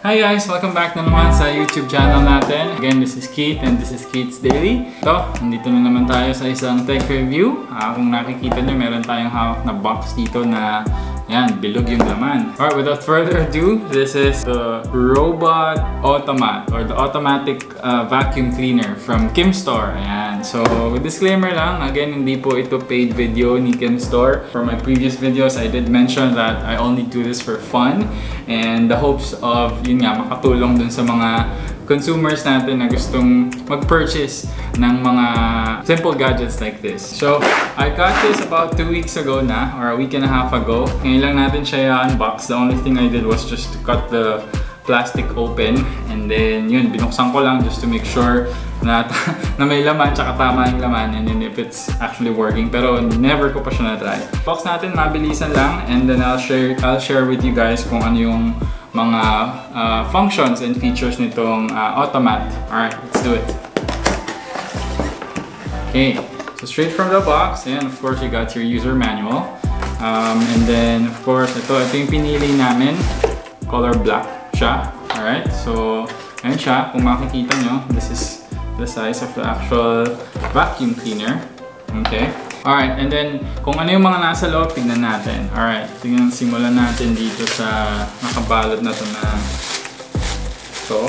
Hi guys! Welcome back na naman sa YouTube channel natin. Again, this is Keith and this is Keith's Daily. Ito, nandito na naman tayo sa isang tech review. Kung nakikita nyo, meron tayong hawak na box dito na yan, bilog yung laman. Alright, without further ado, this is the Robot Automat or the automatic vacuum cleaner from Kimstore. Ayan. So, disclaimer lang, again, hindi po ito paid video ni Kimstore. For my previous videos, I did mention that I only do this for fun and the hopes of, yun nga, makatulong dun sa mga consumers natin na gustong mag-purchase ng mga simple gadgets like this. So, I got this about 2 weeks ago na, or a week and a half ago. Ngayon lang natin siya i-unbox. The only thing I did was just to cut the plastic open and then yun, binuksan ko lang just to make sure na, na may laman tsaka tama yung laman and then if it's actually working, pero never ko pa siya na-try. Box natin, mabilisan lang and then I'll share with you guys kung ano yung mga functions and features nitong Automat. Alright, let's do it. Okay, so straight from the box, and of course you got your user manual. And then of course, ito yung pinili namin. Color black siya. Alright, so ayan siya. Kung makikita nyo, this is the size of the actual vacuum cleaner. Okay. Alright, and then kung ano yung mga nasa loob, tignan natin. Alright, simulan natin dito sa nakabalot na ito na ito.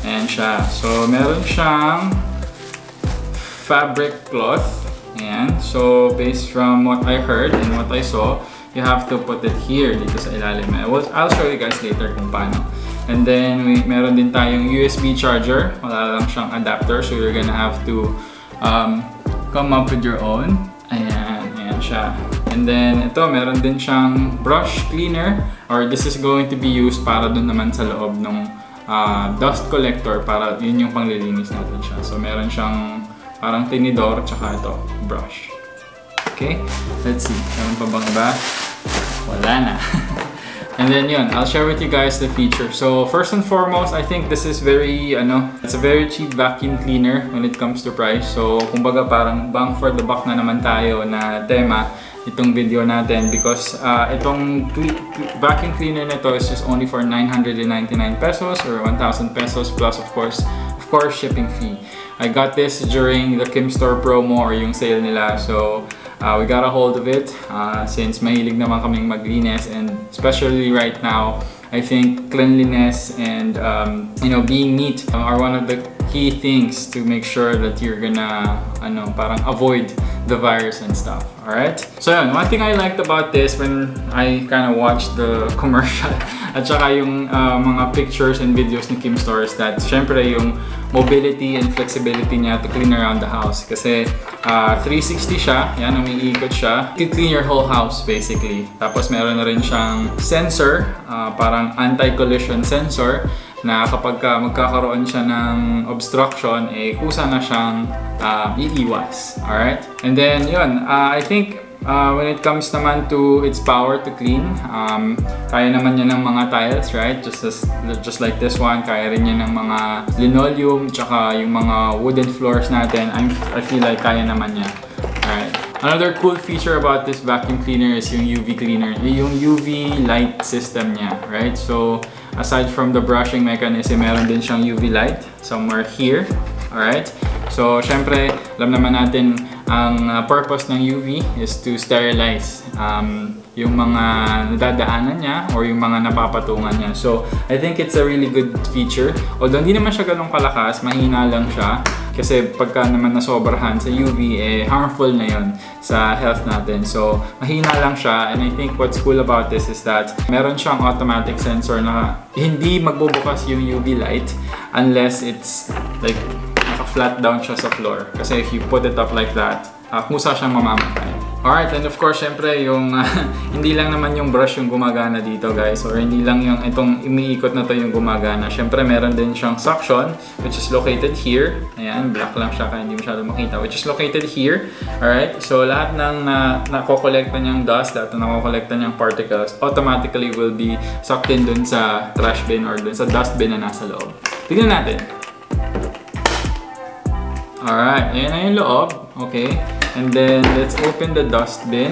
Ayan siya. So, meron siyang fabric cloth. Ayan. So, based from what I heard and what I saw, you have to put it here dito sa ilalim. I'll show you guys later kung paano. And then, meron din tayong USB charger. Wala lang siyang adapter, so you're gonna have to come up with your own. Ayan, ayan siya. And then, ito, meron din siyang brush cleaner, or this is going to be used para dun naman sa loob ng dust collector, para yun yung panglilinis natin siya. So, meron siyang parang tinidor, tsaka ito, brush. Okay, let's see. Meron pa bang iba? Wala na. And then yun, I'll share with you guys the feature. So first and foremost, I think this is very, it's a very cheap vacuum cleaner when it comes to price. So kumbaga parang bang for the buck na naman tayo na tema itong video natin because itong vacuum cleaner nito is just only for 999 pesos or 1,000 pesos plus of course shipping fee. I got this during the Kimstore promo or yung sale nila. So we got a hold of it since mahilig naman kaming maglinis, and especially right now, I think cleanliness and being neat are one of the key things to make sure that you're gonna parang avoid the virus and stuff. Alright? So yun, one thing I liked about this when I kind of watched the commercial at saka yung mga pictures and videos ni Kimstore is that syempre yung mobility and flexibility niya to clean around the house. Kasi 360 siya, yan, umiikot siya. You can clean your whole house basically. Tapos meron na rin siyang sensor, parang anti-collision sensor, na kapag magkakaroon siya ng obstruction, kusa na siyang iiwas. Alright? And then, yun, I think when it comes naman to its power to clean, kaya naman niya ng mga tiles, right? Just like this one, kaya rin niya ng mga linoleum, tsaka yung mga wooden floors natin. I feel like kaya naman niya. Alright. Another cool feature about this vacuum cleaner is yung UV cleaner, yung UV light system niya, right? So, aside from the brushing mechanism, meron din siyang UV light somewhere here. Alright? So, syempre, alam naman natin, ang purpose ng UV is to sterilize yung mga nadadaanan niya or yung mga napapatungan niya. So, I think it's a really good feature. Although hindi naman siya ganun kalakas, mahina lang siya. Kasi pagka naman nasobrahan sa UV, harmful na yun sa health natin. So, mahina lang siya. And I think what's cool about this is that meron siyang automatic sensor na hindi magbubukas yung UV light unless it's like naka-flat down siya sa floor. Kasi if you put it up like that, kusa siyang mamamatay. Alright, and of course, syempre, yung hindi lang naman yung brush yung gumagana dito, guys, or hindi lang yung itong umiikot na to yung gumagana. Syempre, meron din siyang suction, which is located here. Ayan, black lang siya kaya hindi masyado makita, which is located here. Alright, so lahat ng nakokolekta niyang dust, lahat ng nakokolekta niyang particles, automatically will be sucked in dun sa trash bin or dun sa dust bin na nasa loob. Tignan natin. Alright, ayan na yung loob. Okay. And then, let's open the dustbin.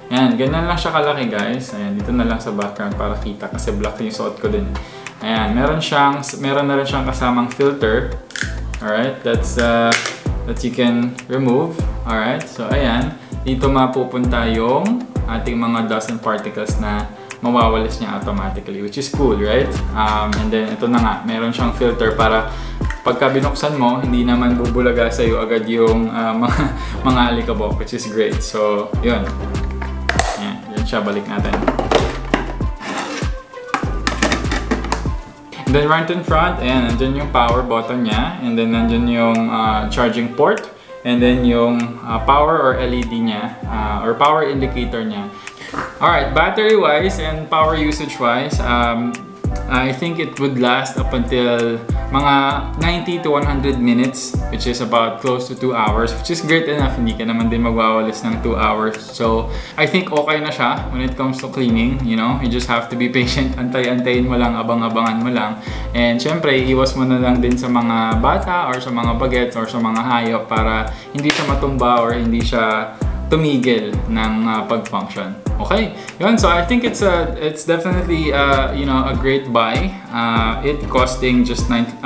Ayan, ganyan lang siya kalaki guys. Ayan, dito na lang sa background para kita kasi black yung suot ko din. Ayan, meron na rin siyang kasamang filter. Alright, that you can remove. Alright, so ayan, dito mapupunta yung ating mga dust and particles na mawawalis niya automatically, which is cool, right? And then ito na nga, meron siyang filter para pagka binuksan mo, hindi naman bubulaga sa iyo agad yung mga alikabok, which is great. So, yun. Yan siya, balik natin. And then right in front, ayan, nandyan yung power button niya, and then nandyan yung charging port, and then yung power or LED niya, or power indicator niya. Alright, battery-wise and power usage-wise, I think it would last up until mga 90 to 100 minutes, which is about close to 2 hours, which is great enough. Hindi ka naman din magwawalis ng 2 hours. So, I think okay na siya when it comes to cleaning, you know? You just have to be patient, antay-antayin mo lang, abang-abangan mo lang. And syempre, iwas mo na lang din sa mga bata or sa mga bagets or sa mga hayop para hindi siya matumba or hindi siya tumigil ng pag-function. Okay, yun. So I think it's definitely you know, a great buy. It costing just 1,000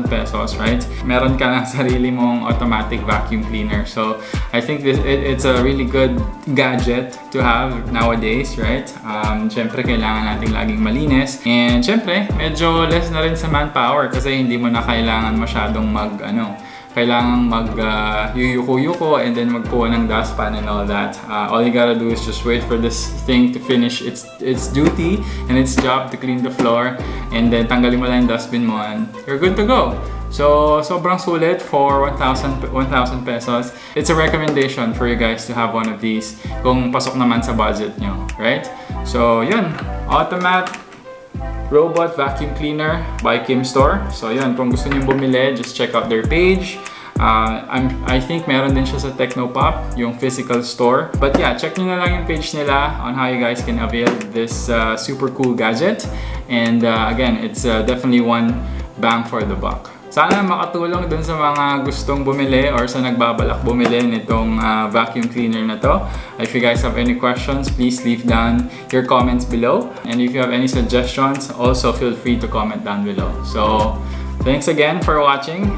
pesos, right? Meron ka ng sarili mong automatic vacuum cleaner. So I think it's a really good gadget to have nowadays, right? Syempre kailangan nating laging malinis, and syempre medyo less na rin sa manpower kasi hindi mo na kailangan masyadong kailangan yuyuko-yuko and then magkuha ng dustpan and all that. All you gotta do is just wait for this thing to finish its duty and its job to clean the floor, and then tanggalin mo lang yung dustbin mo and you're good to go. So, sobrang sulit for 1,000 pesos. It's a recommendation for you guys to have one of these kung pasok naman sa budget nyo, right? So, yun. AUTOMAT Robot Vacuum Cleaner by Kimstore. So yun, kung gusto niyo bumili, just check out their page. I think meron din siya sa Technopop, yung physical store. But yeah, check nyo na lang yung page nila on how you guys can avail this super cool gadget. And again, it's definitely one bang for the buck. Sana makatulong dun sa mga gustong bumili or sa nagbabalak bumili nitong vacuum cleaner na to. If you guys have any questions, please leave down your comments below. And if you have any suggestions, also feel free to comment down below. So, thanks again for watching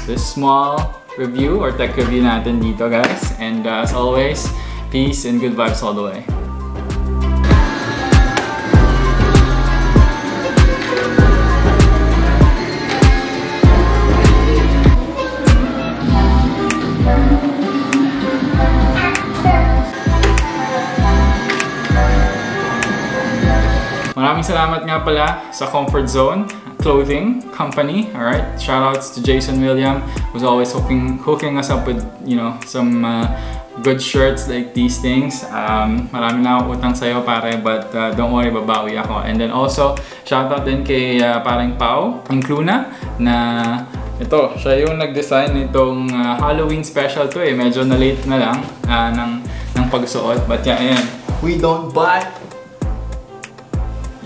this small review or tech review natin dito, guys. And as always, peace and good vibes all the way. Maraming salamat nga pala sa Comfort Zone Clothing Company. Alright, shoutouts to Jason William, who's always hooking us up with, you know, some good shirts like these things. Marami na ako utang sa'yo, pare, but don't worry, babawi ako. And then also, shoutout din kay parang Pao Incluna na ito, siya yung nag-design nitong Halloween special to eh. Medyo na-late na lang ng pagsuot. But yeah, ayan. We don't buy.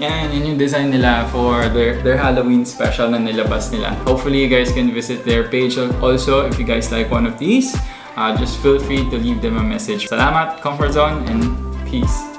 Yan, yun yung design nila for their Halloween special na nilabas nila. Hopefully you guys can visit their page also if you guys like one of these. Just feel free to leave them a message. Salamat, Comfort Zone, and peace.